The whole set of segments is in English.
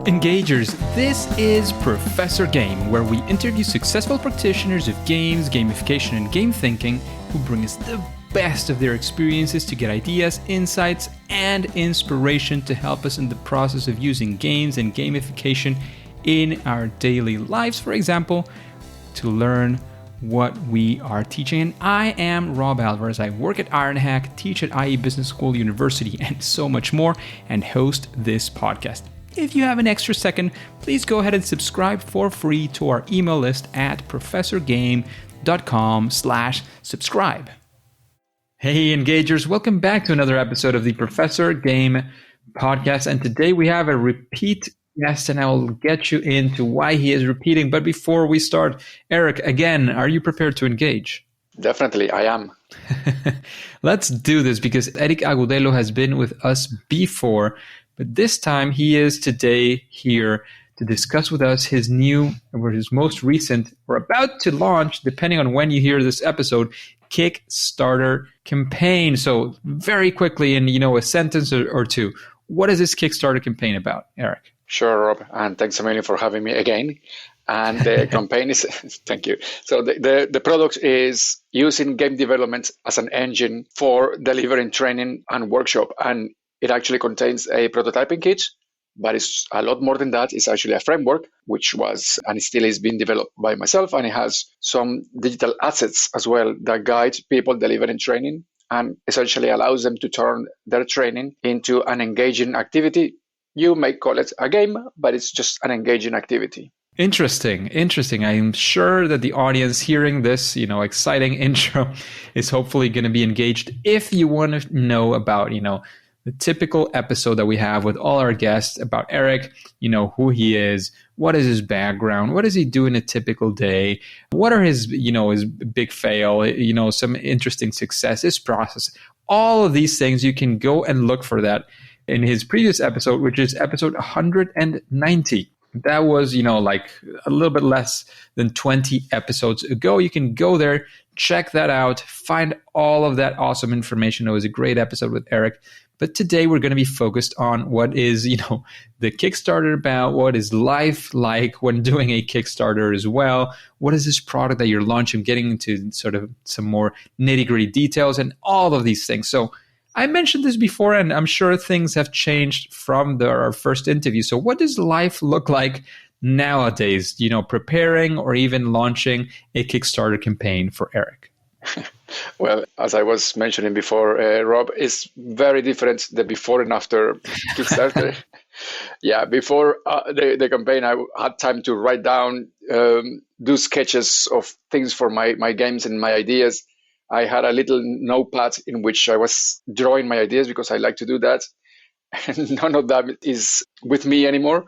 Engagers, this is Professor Game, where we interview successful practitioners of games, gamification, and game thinking who bring us the best of their experiences to get ideas, insights, and inspiration to help us in the process of using games and gamification in our daily lives, for example, to learn what we are teaching. And I am Rob Alvarez. I work at Ironhack, teach at IE Business School, University, and so much more, and host this podcast. If you have an extra second, please go ahead and subscribe for free to our email list at professorgame.com/subscribe. Hey, Engagers, welcome back to another episode of the Professor Game podcast. And today we have a repeat guest, and I will get you into why he is repeating. But before we start, Erik, again, are you prepared to engage? Definitely, I am. Let's do this because Erik Agudelo has been with us before. But this time he is today here to discuss with us his new, or his most recent, or about to launch, depending on when you hear this episode, Kickstarter campaign. So very quickly, in a sentence or two, what is this Kickstarter campaign about, Erik? Sure, Rob, and thanks a million for having me again. And the campaign is, thank you. So the product is using game development as an engine for delivering training and workshop. And it actually contains a prototyping kit, but it's a lot more than that. It's actually a framework, which was and it still is being developed by myself. And it has some digital assets as well that guide people delivering training and essentially allows them to turn their training into an engaging activity. You may call it a game, but it's just an engaging activity. Interesting. I'm sure that the audience hearing this, exciting intro is hopefully going to be engaged. If you want to know about, the typical episode that we have with all our guests about Erik, who he is, what is his background, what does he do in a typical day, what are his, his big fail, some interesting success, his process, all of these things, you can go and look for that in his previous episode, which is episode 190. That was, like a little bit less than 20 episodes ago. You can go there, check that out, find all of that awesome information. It was a great episode with Erik. But today we're going to be focused on what is, the Kickstarter about, what is life like when doing a Kickstarter as well, what is this product that you're launching, getting into sort of some more nitty-gritty details and all of these things. So I mentioned this before, and I'm sure things have changed from our first interview. So what does life look like nowadays, preparing or even launching a Kickstarter campaign for Erik? Well, as I was mentioning before, Rob, it's very different the before and after Kickstarter. Yeah, before the campaign, I had time to write down, do sketches of things for my games and my ideas. I had a little notepad in which I was drawing my ideas because I like to do that. And none of that is with me anymore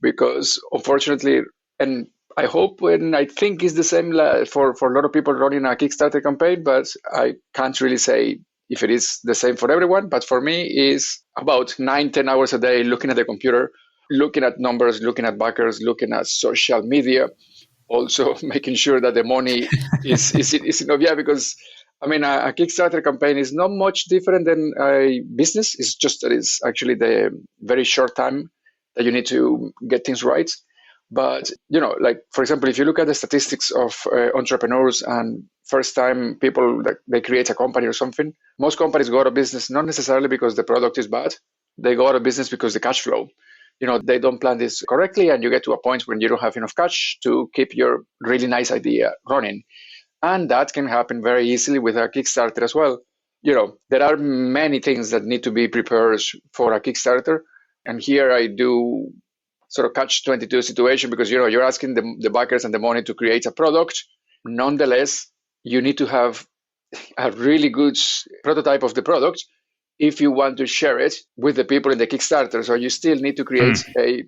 because unfortunately, and I hope and I think it's the same for a lot of people running a Kickstarter campaign, but I can't really say if it is the same for everyone. But for me, it's about 9-10 hours a day looking at the computer, looking at numbers, looking at backers, looking at social media, also making sure that the money is enough. Yeah, because a Kickstarter campaign is not much different than a business. It's just that it's actually the very short time that you need to get things right. But, like, for example, if you look at the statistics of entrepreneurs and first-time people that they create a company or something, most companies go out of business not necessarily because the product is bad. They go out of business because the cash flow. They don't plan this correctly, and you get to a point when you don't have enough cash to keep your really nice idea running. And that can happen very easily with a Kickstarter as well. There are many things that need to be prepared for a Kickstarter. And here I do sort of catch-22 situation because, you're asking the backers and the money to create a product. Nonetheless, you need to have a really good prototype of the product if you want to share it with the people in the Kickstarter. So you still need to create a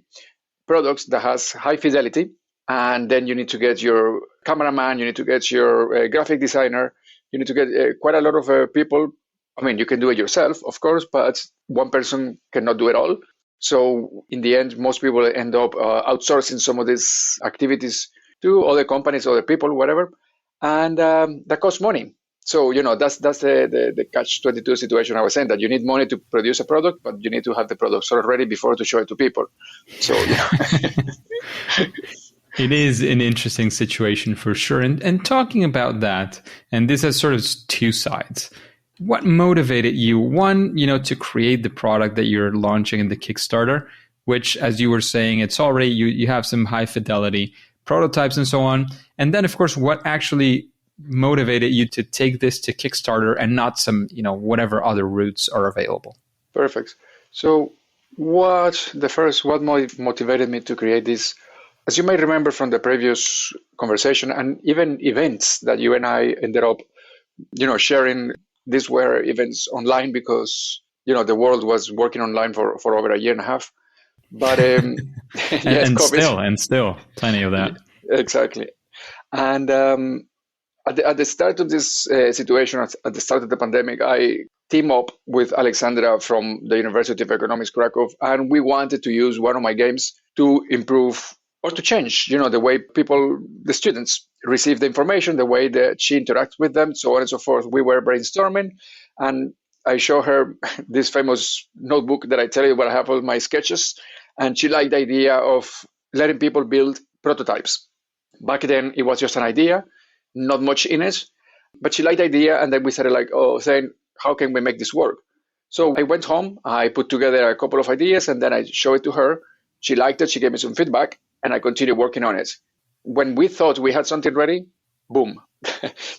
product that has high fidelity. And then you need to get your cameraman, you need to get your graphic designer, you need to get quite a lot of people. You can do it yourself, of course, but one person cannot do it all. So in the end, most people end up outsourcing some of these activities to other companies, other people, whatever. And that costs money. So, that's the catch-22 situation I was saying, that you need money to produce a product, but you need to have the product sort of ready before to show it to people. So, It is an interesting situation for sure. And talking about that, and this has sort of two sides. What motivated you, one, to create the product that you're launching in the Kickstarter, which, as you were saying, it's already, you have some high fidelity prototypes and so on. And then, of course, what actually motivated you to take this to Kickstarter and not some, whatever other routes are available? Perfect. So what motivated me to create this? As you may remember from the previous conversation and even events that you and I ended up, sharing, these were events online because, the world was working online for over a year and a half. But yes, and still plenty of that. Exactly. And at the start of this situation, at the start of the pandemic, I teamed up with Alexandra from the University of Economics Krakow, and we wanted to use one of my games to improve or to change, the way the students receive the information, the way that she interacts with them, so on and so forth. We were brainstorming, and I show her this famous notebook that I tell you where I have all my sketches, and she liked the idea of letting people build prototypes. Back then, it was just an idea, not much in it, but she liked the idea, and then we started saying, how can we make this work? So I went home, I put together a couple of ideas, and then I showed it to her. She liked it, she gave me some feedback, and I continued working on it. When we thought we had something ready, boom.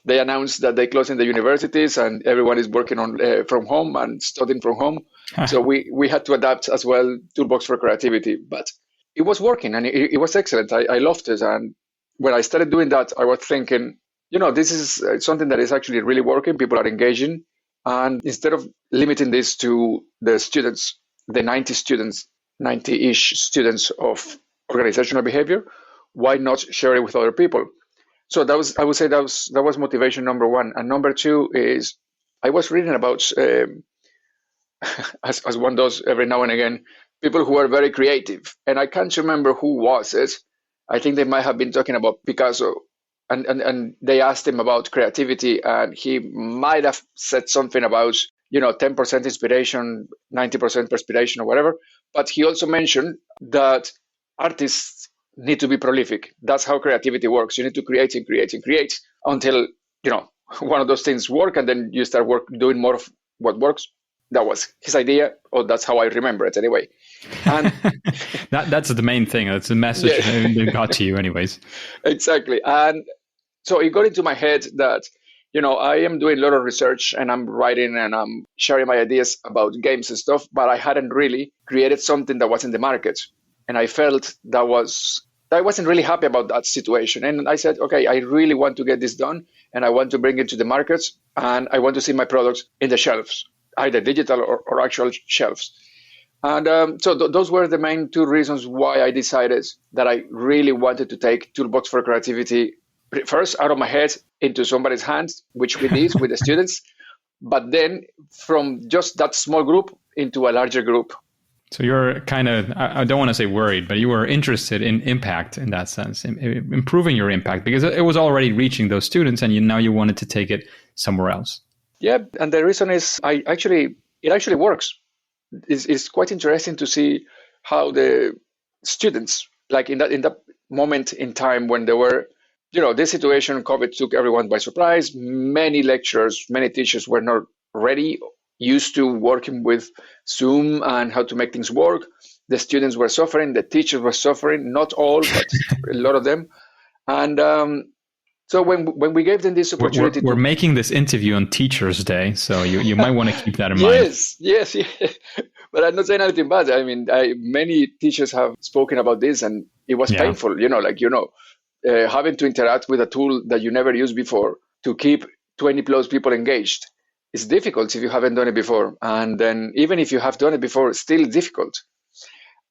They announced that they're closing the universities and everyone is working on from home and studying from home. So we had to adapt as well Toolbox4Creativity, but it was working and it was excellent. I loved it. And when I started doing that, I was thinking, this is something that is actually really working. People are engaging. And instead of limiting this to the students, the 90-ish students of organizational behavior, why not share it with other people? So I would say that was motivation number one. And number two is I was reading about, as one does every now and again, people who are very creative. And I can't remember who was it. I think they might have been talking about Picasso. And they asked him about creativity, and he might have said something about, 10% inspiration, 90% perspiration or whatever. But he also mentioned that artists need to be prolific. That's how creativity works. You need to create and create and create until, one of those things work, and then you start doing more of what works. That was his idea, or that's how I remember it anyway. And that's the main thing. That's the message that got to you anyways. Exactly. And so it got into my head that, I am doing a lot of research and I'm writing and I'm sharing my ideas about games and stuff, but I hadn't really created something that was in the market. And I felt I wasn't really happy about that situation. And I said, okay, I really want to get this done and I want to bring it to the markets and I want to see my products in the shelves, either digital or actual shelves. And so those were the main two reasons why I decided that I really wanted to take Toolbox4Creativity first out of my head into somebody's hands, which we did with the students, but then from just that small group into a larger group. So you're kind of, I don't want to say worried, but you were interested in impact in that sense, in improving your impact, because it was already reaching those students and now you wanted to take it somewhere else. Yeah, and the reason is it actually works. It's quite interesting to see how the students, like in that moment in time when there were, this situation, COVID took everyone by surprise. Many lecturers, many teachers were not ready, used to working with Zoom and how to make things work. The students were suffering, the teachers were suffering, not all, but a lot of them. And so when we gave them this opportunity, we're making this interview on Teachers' Day, so you might want to keep that in mind. Yes. But I'm not saying anything bad. I mean, many teachers have spoken about this, and it was painful. Having to interact with a tool that you never used before to keep 20 plus people engaged is difficult if you haven't done it before. And then even if you have done it before, it's still difficult.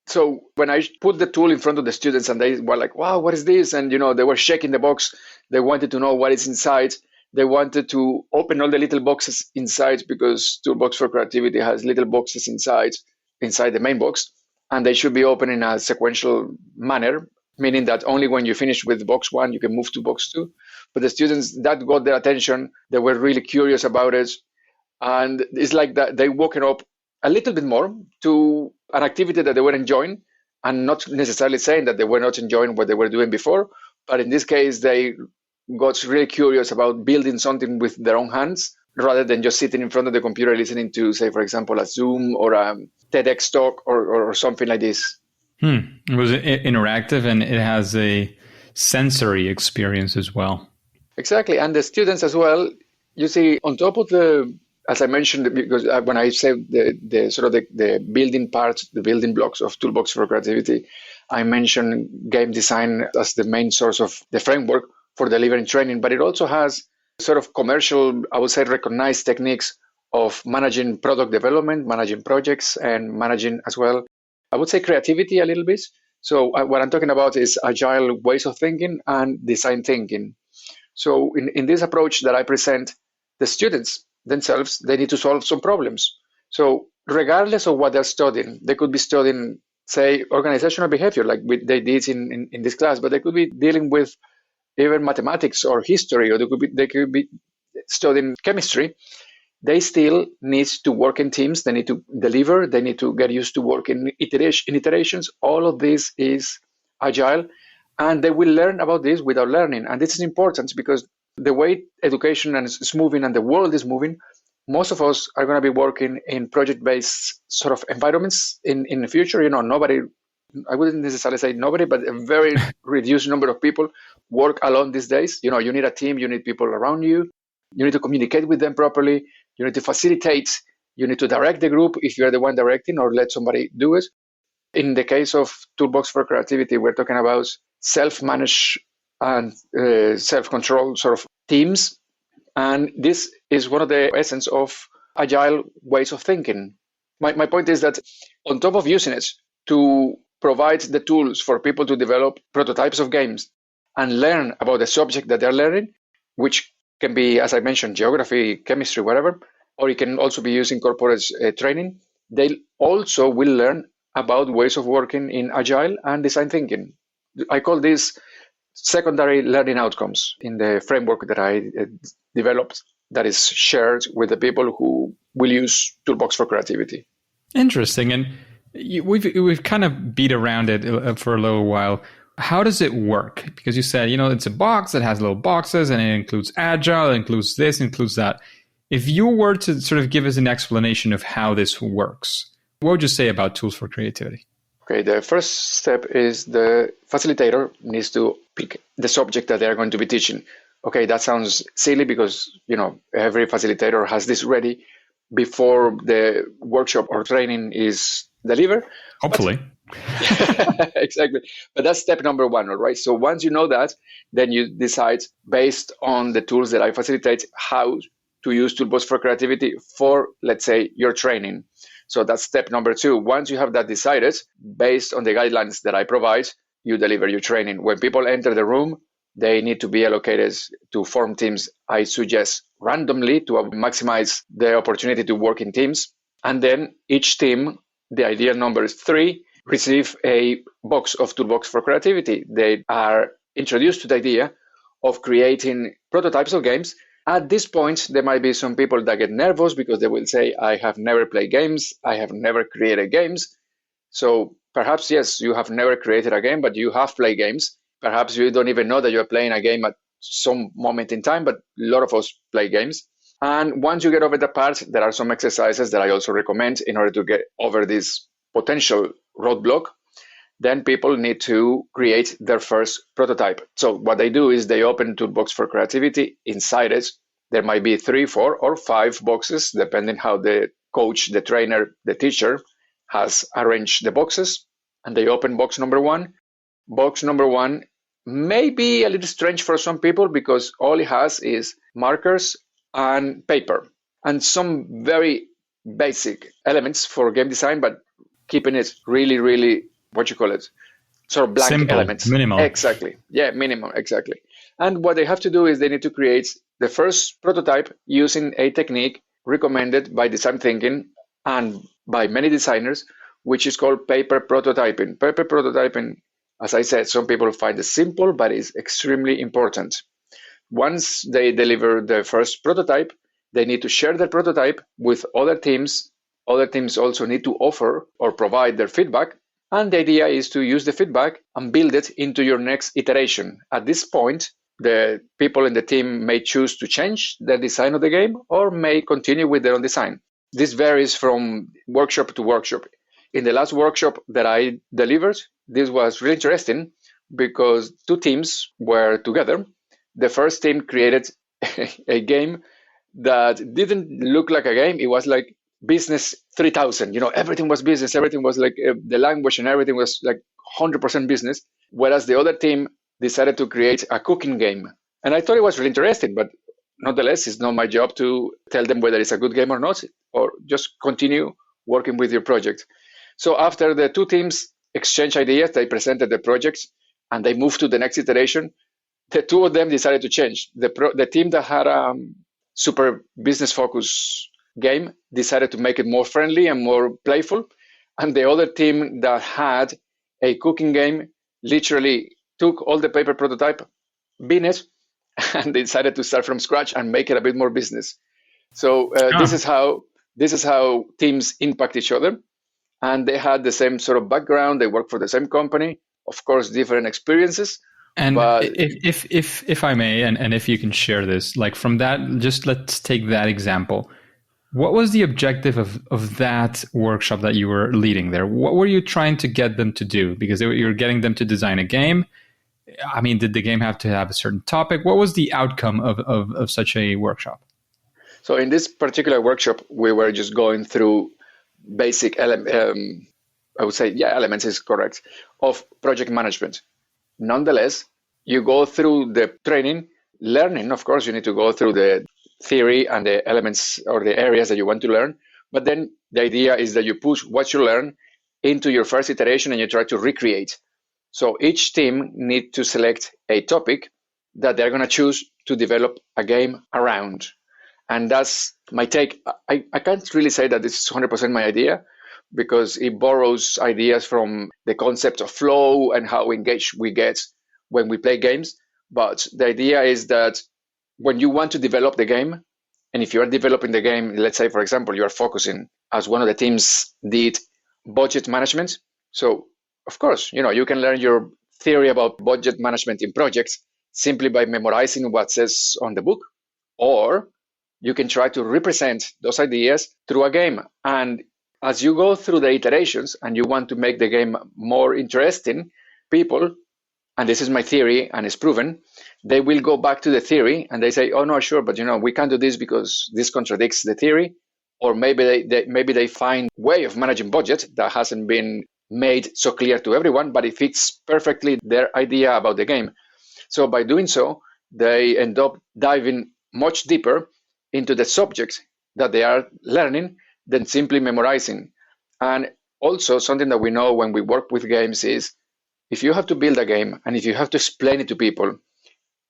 So when I put the tool in front of the students and they were like, wow, what is this? And, they were shaking the box. They wanted to know what is inside. They wanted to open all the little boxes inside because Toolbox4Creativity has little boxes inside the main box. And they should be open in a sequential manner, meaning that only when you finish with box one, you can move to box two. but the students, that got their attention. They were really curious about it. And it's like that they woken up a little bit more to an activity that they were enjoying, and not necessarily saying that they were not enjoying what they were doing before. But in this case, they got really curious about building something with their own hands rather than just sitting in front of the computer listening to, say, for example, a Zoom or a TEDx talk or something like this. It was interactive, and it has a sensory experience as well. Exactly. And the students as well, you see, on top of the, as I mentioned, because when I say the sort of the building parts, the building blocks of Toolbox for Creativity, I mentioned game design as the main source of the framework for delivering training, but it also has sort of commercial, I would say, recognized techniques of managing product development, managing projects, and managing as well, I would say, creativity a little bit. So what I'm talking about is agile ways of thinking and design thinking. So in this approach that I present, the students themselves, they need to solve some problems. So regardless of what they're studying, they could be studying, say, organizational behavior, like they did in this class, but they could be dealing with even mathematics or history, or they could be studying chemistry. They still need to work in teams. They need to deliver. They need to get used to work in iterations. All of this is agile, and they will learn about this without learning. And this is important because the way education is moving and the world is moving, most of us are going to be working in project-based sort of environments in the future. Nobody, I wouldn't necessarily say nobody, but a very reduced number of people work alone these days. You need a team, you need people around you, you need to communicate with them properly, you need to facilitate, you need to direct the group if you're the one directing, or let somebody do it. In the case of Toolbox for Creativity, we're talking about self-managed and self-controlled sort of teams. And this is one of the essence of agile ways of thinking. My point is that on top of using it to provide the tools for people to develop prototypes of games and learn about the subject that they're learning, which can be, as I mentioned, geography, chemistry, whatever, or it can also be used in corporate training, they also will learn about ways of working in agile and design thinking. I call this secondary learning outcomes in the framework that I developed that is shared with the people who will use Toolbox for Creativity. Interesting. And we've kind of beat around it for a little while. How does it work? Because you said, it's a box that has little boxes, and it includes agile, it includes this, includes that. If you were to sort of give us an explanation of how this works, what would you say about Tools for Creativity? Okay, the first step is the facilitator needs to pick the subject that they're going to be teaching. Okay, that sounds silly because, every facilitator has this ready before the workshop or training is delivered. Hopefully. Exactly. But that's step number one, all right? So once you know that, then you decide based on the tools that I facilitate how to use Toolbox for Creativity for, let's say, your training. So that's step number two. Once you have that decided, based on the guidelines that I provide, you deliver your training. When people enter the room, they need to be allocated to form teams, I suggest, randomly to maximize the opportunity to work in teams. And then each team, the ideal number is 3, receive a box of Toolbox for Creativity. They are introduced to the idea of creating prototypes of games. At this point, there might be some people that get nervous because they will say, I have never played games, I have never created games. So perhaps, yes, you have never created a game, but you have played games. Perhaps you don't even know that you're playing a game at some moment in time, but a lot of us play games. And once you get over the part, there are some exercises that I also recommend in order to get over this potential roadblock. Then people need to create their first prototype. So what they do is they open Toolbox for Creativity. Inside it, there might be 3, 4, or 5 boxes, depending how the coach, the trainer, the teacher has arranged the boxes. And they open box number 1. Box number 1 may be a little strange for some people because all it has is markers and paper and some very basic elements for game design, but keeping it really, really, sort of blank simple, elements. Minimal. Exactly. Yeah, minimum, exactly. And what they have to do is they need to create the first prototype using a technique recommended by design thinking and by many designers, which is called paper prototyping. Paper prototyping, as I said, some people find it simple, but it's extremely important. Once they deliver the first prototype, they need to share the prototype with other teams. Other teams also need to offer or provide their feedback. And the idea is to use the feedback and build it into your next iteration. At this point, the people in the team may choose to change the design of the game or may continue with their own design. This varies from workshop to workshop. In the last workshop that I delivered, this was really interesting because two teams were together. The first team created a game that didn't look like a game. It was like business 3000. Everything was business. Everything was like the language and everything was like 100% business. Whereas the other team decided to create a cooking game. And I thought it was really interesting, but nonetheless, it's not my job to tell them whether it's a good game or not, or just continue working with your project. So after the two teams exchanged ideas, they presented the projects and they moved to the next iteration. The two of them decided to change. The team that had a super business focus game decided to make it more friendly and more playful. And the other team that had a cooking game literally took all the paper prototype, bin it, and they decided to start from scratch and make it a bit more business. So this is how teams impact each other. And they had the same sort of background. They work for the same company, of course, different experiences. And but if I may, and if you can share this, like from that, just let's take that example. What was the objective of that workshop that you were leading there? What were you trying to get them to do? Because you're getting them to design a game. I mean, did the game have to have a certain topic? What was the outcome of such a workshop? So in this particular workshop, we were just going through basic I would say, elements is correct, of project management. Nonetheless, you go through the training, learning, of course, you need to go through the theory and the elements or the areas that you want to learn. But then the idea is that you push what you learn into your first iteration and you try to recreate. So each team needs to select a topic that they're going to choose to develop a game around. And that's my take. I can't really say that this is 100% my idea because it borrows ideas from the concept of flow and how engaged we get when we play games. But the idea is that when you want to develop the game, and if you are developing the game, let's say, for example, you are focusing, as one of the teams did, budget management. So, of course, you can learn your theory about budget management in projects simply by memorizing what says on the book, or you can try to represent those ideas through a game. And as you go through the iterations and you want to make the game more interesting, people, and this is my theory and it's proven, they will go back to the theory and they say, oh, no, sure, but we can't do this because this contradicts the theory. Or maybe they find a way of managing budget that hasn't been made so clear to everyone, but it fits perfectly their idea about the game. So by doing so, they end up diving much deeper into the subject that they are learning than simply memorizing. And also something that we know when we work with games is if you have to build a game and if you have to explain it to people,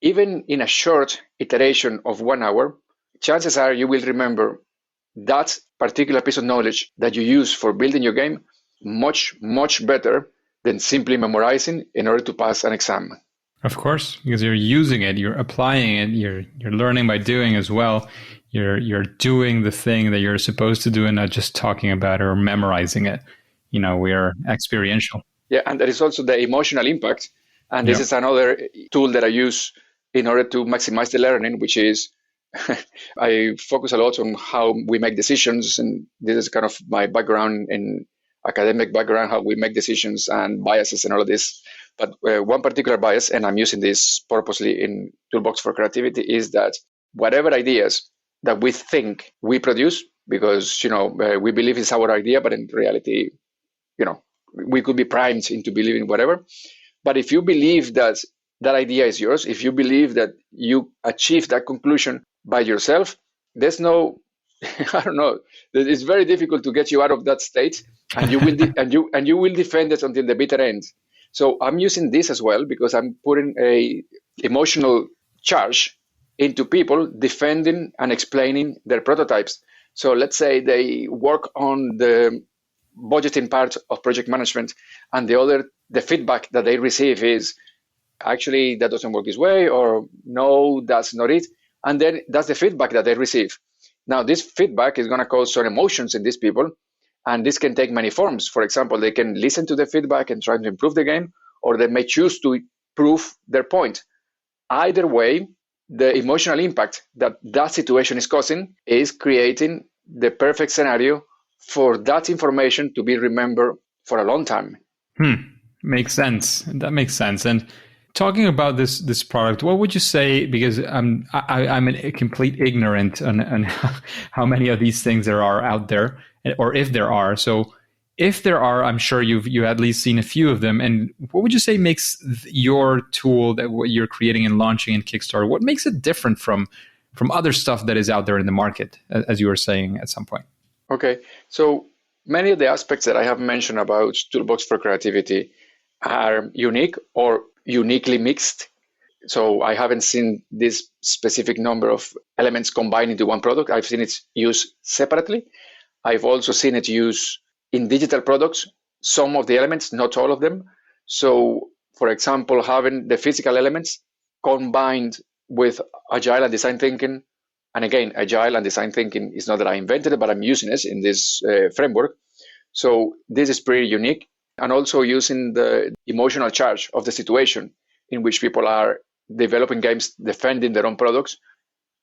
even in a short iteration of 1 hour, chances are you will remember that particular piece of knowledge that you use for building your game much, much better than simply memorizing in order to pass an exam. Of course, because you're using it, you're applying it, you're learning by doing as well. You're doing the thing that you're supposed to do and not just talking about it or memorizing it. We are experiential. Yeah, and there is also the emotional impact. And this is another tool that I use in order to maximize the learning, which is I focus a lot on how we make decisions. And this is kind of my background in academic background, how we make decisions and biases and all of this. But one particular bias, and I'm using this purposely in Toolbox4Creativity, is that whatever ideas that we think we produce, because we believe it's our idea, but in reality, we could be primed into believing whatever. But if you believe that that idea is yours, if you believe that you achieve that conclusion by yourself, there's no, I don't know, it's very difficult to get you out of that state, and you will and you will defend it until the bitter end. So I'm using this as well because I'm putting a emotional charge into people defending and explaining their prototypes. So let's say they work on the budgeting part of project management, and the feedback that they receive is, actually that doesn't work this way, or no, that's not it. And then that's the feedback that they receive. Now, this feedback is going to cause some emotions in these people, and this can take many forms. For example, they can listen to the feedback and try to improve the game, or they may choose to prove their point. Either way, the emotional impact that that situation is causing is creating the perfect scenario for that information to be remembered for a long time. Makes sense. That makes sense. And talking about this product, what would you say? Because I'm a complete ignorant on how many of these things there are out there, or if there are. So, if there are, I'm sure you at least seen a few of them. And what would you say makes your tool that what you're creating and launching in Kickstarter? What makes it different from other stuff that is out there in the market, as you were saying at some point? Okay, so many of the aspects that I have mentioned about Toolbox4Creativity are unique or uniquely mixed. So I haven't seen this specific number of elements combined into one product. I've seen it used separately. I've also seen it used in digital products, some of the elements, not all of them. So, for example, having the physical elements combined with agile and design thinking. And again, agile and design thinking is not that I invented it, but I'm using it in this framework. So this is pretty unique. And also using the emotional charge of the situation in which people are developing games, defending their own products.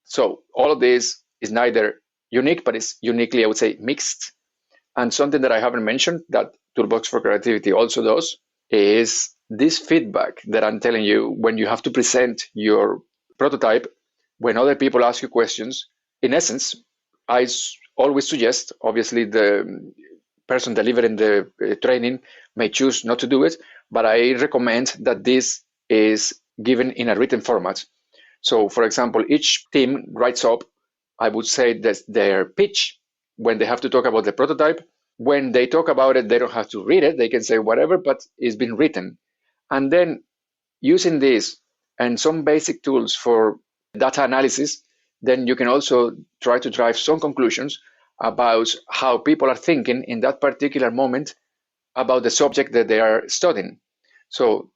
So all of this is neither unique, but it's uniquely, I would say, mixed. And something that I haven't mentioned that Toolbox4Creativity also does is this feedback that I'm telling you when you have to present your prototype, when other people ask you questions. In essence, I always suggest, obviously, the person delivering the training may choose not to do it, but I recommend that this is given in a written format. So, for example, each team writes up, I would say, that their pitch when they have to talk about the prototype. When they talk about it, they don't have to read it. They can say whatever, but it's been written. And then using this and some basic tools for data analysis, then you can also try to drive some conclusions about how people are thinking in that particular moment about the subject that they are studying. So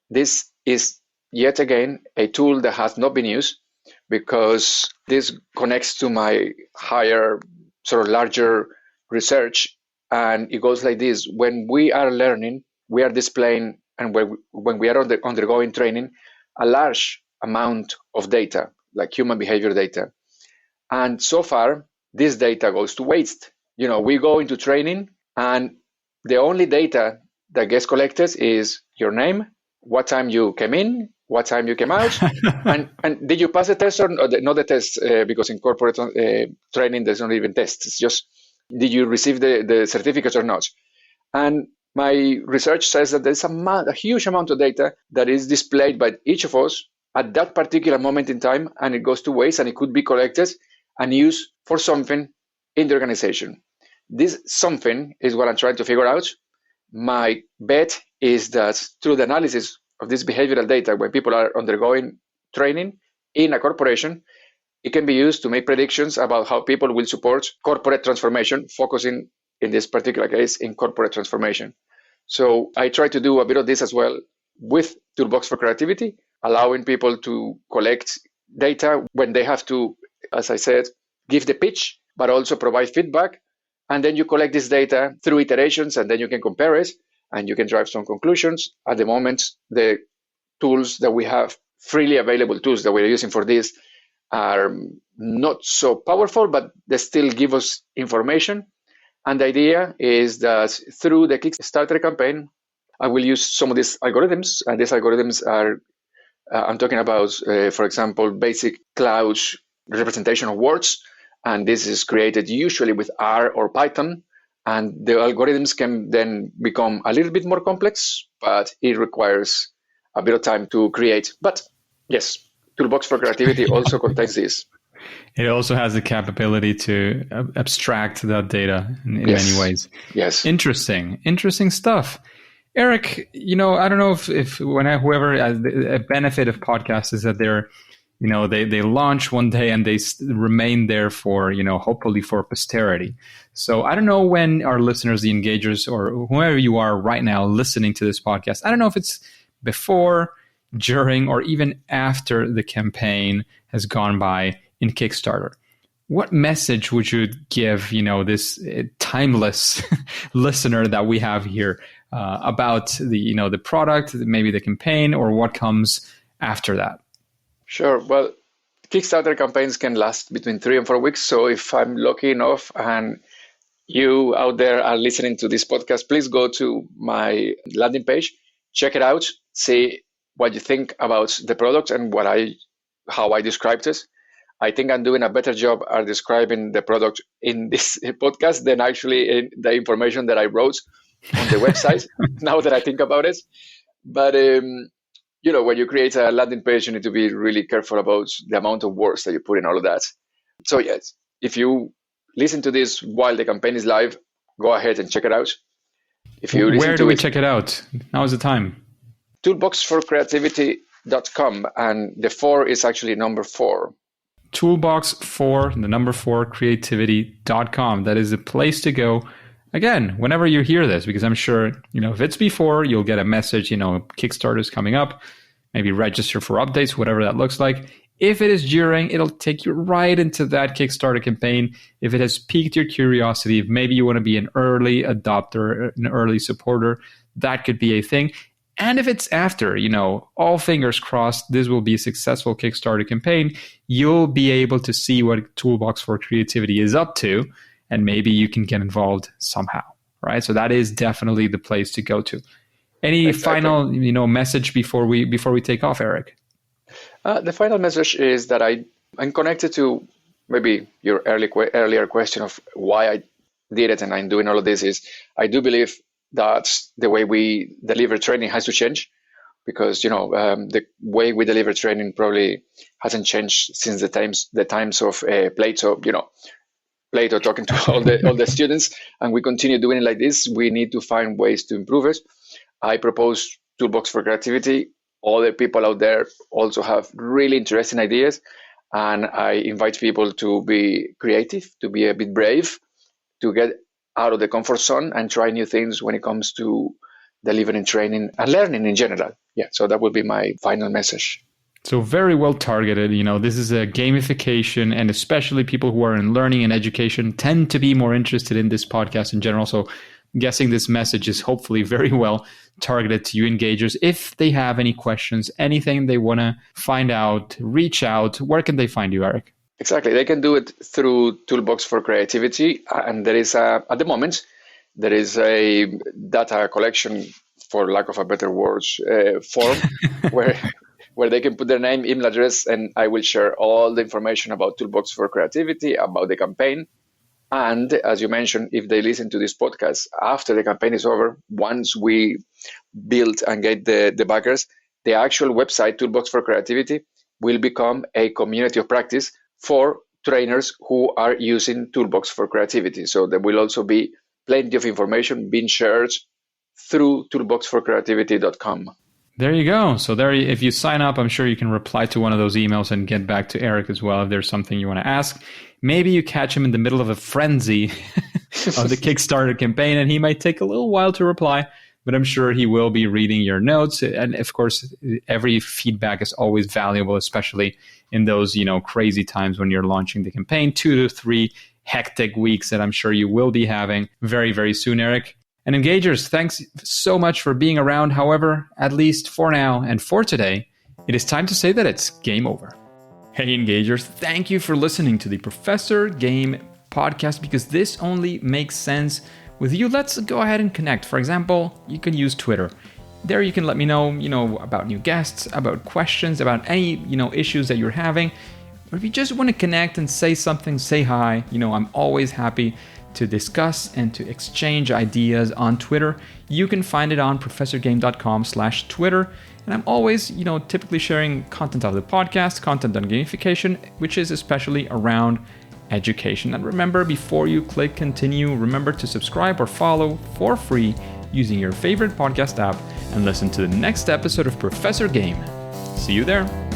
this is yet again a tool that has not been used, because this connects to my higher, sort of larger research. And it goes like this: when we are learning, we are displaying, and when we are undergoing training, a large amount of data, like human behavior data. And so far, this data goes to waste. We go into training, and the only data that gets collected is your name, what time you came in, what time you came out, and did you pass the test or not the test, because in corporate training, there's not even tests. It's just, did you receive the certificates or not? And my research says that there's a huge amount of data that is displayed by each of us at that particular moment in time, and it goes to waste, and it could be collected and used for something in the organization. This something is what I'm trying to figure out. My bet is that through the analysis of this behavioral data, when people are undergoing training in a corporation, it can be used to make predictions about how people will support corporate transformation, focusing in this particular case in corporate transformation. So I try to do a bit of this as well with Toolbox4Creativity, allowing people to collect data when they have to, as I said, give the pitch, but also provide feedback. And then you collect this data through iterations, and then you can compare it, and you can drive some conclusions. At the moment, the tools that we have, freely available tools that we're using for this, are not so powerful, but they still give us information. And the idea is that through the Kickstarter campaign, I will use some of these algorithms. And these algorithms are, I'm talking about, for example, basic cloud representation of words. And this is created usually with R or Python. And the algorithms can then become a little bit more complex, but it requires a bit of time to create. But yes, Toolbox4Creativity also contains this. It also has the capability to abstract that data in many ways. Yes. Interesting stuff. Erik, I don't know if whoever has the benefit of podcasts is that they launch one day and they remain there for, hopefully for posterity. So I don't know when our listeners, the engagers, or whoever you are right now listening to this podcast, I don't know if it's before during, or even after the campaign has gone by in Kickstarter. What message would you give, this timeless listener that we have here about the product, maybe the campaign, or what comes after that? Sure. Well, Kickstarter campaigns can last between 3 and 4 weeks. So if I'm lucky enough and you out there are listening to this podcast, please go to my landing page, check it out, see what you think about the product and how I described it. I think I'm doing a better job at describing the product in this podcast than actually in the information that I wrote on the website, now that I think about it. But, when you create a landing page, you need to be really careful about the amount of words that you put in all of that. So yes, if you listen to this while the campaign is live, go ahead and check it out. Where do we check it out? Now is the time. Toolbox4Creativity.com, and the 4 is actually number 4. Toolbox4Creativity.com. That is the place to go. Again, whenever you hear this, because I'm sure, if it's before, you'll get a message, Kickstarter is coming up, maybe register for updates, whatever that looks like. If it is during, it'll take you right into that Kickstarter campaign. If it has piqued your curiosity, if maybe you want to be an early adopter, an early supporter, that could be a thing. And if it's after, all fingers crossed, this will be a successful Kickstarter campaign, you'll be able to see what Toolbox4Creativity is up to, and maybe you can get involved somehow, right? So that is definitely the place to go to. Any final, message before we take off, Erik? The final message is that I'm connected to maybe your earlier question of why I did it and I'm doing all of this is I do believe that the way we deliver training has to change because, the way we deliver training probably hasn't changed since the times of Plato, Plato talking to all the students, and we continue doing it like this. We need to find ways to improve it. I propose Toolbox4Creativity. All the people out there also have really interesting ideas, and I invite people to be creative, to be a bit brave, to get out of the comfort zone and try new things when it comes to delivering training and learning in general. Yeah, so that would be my final message. So very well targeted. This is a gamification, and especially people who are in learning and education tend to be more interested in this podcast in general. So I'm guessing this message is hopefully very well targeted to you engagers. If they have any questions, anything they want to find out, reach out, where can they find you, Erik? Exactly. They can do it through Toolbox4Creativity. And there is, at the moment, there is a data collection, for lack of a better words, form where they can put their name, email address, and I will share all the information about Toolbox4Creativity, about the campaign. And as you mentioned, if they listen to this podcast after the campaign is over, once we build and get the backers, the actual website, Toolbox4Creativity, will become a community of practice for trainers who are using Toolbox4Creativity. So there will also be plenty of information being shared through Toolbox4Creativity.com. There you go. So if you sign up, I'm sure you can reply to one of those emails and get back to Erik as well if there's something you want to ask. Maybe you catch him in the middle of a frenzy of the Kickstarter campaign, and he might take a little while to reply, but I'm sure he will be reading your notes. And of course, every feedback is always valuable, especially in those, crazy times when you're launching the campaign, 2 to 3 hectic weeks that I'm sure you will be having very, very soon, Erik. And engagers, thanks so much for being around. However, at least for now and for today, it is time to say that it's game over. Hey engagers, thank you for listening to the Professor Game podcast, because this only makes sense with you. Let's go ahead and connect. For example, you can use Twitter. There you can let me know, about new guests, about questions, about any, issues that you're having. Or if you just want to connect and say something, say hi. I'm always happy to discuss and to exchange ideas on Twitter. You can find it on professorgame.com/Twitter. And I'm always, typically sharing content of the podcast, content on gamification, which is especially around education. And remember, before you click continue, remember to subscribe or follow for free using your favorite podcast app and listen to the next episode of Professor Game. See you there.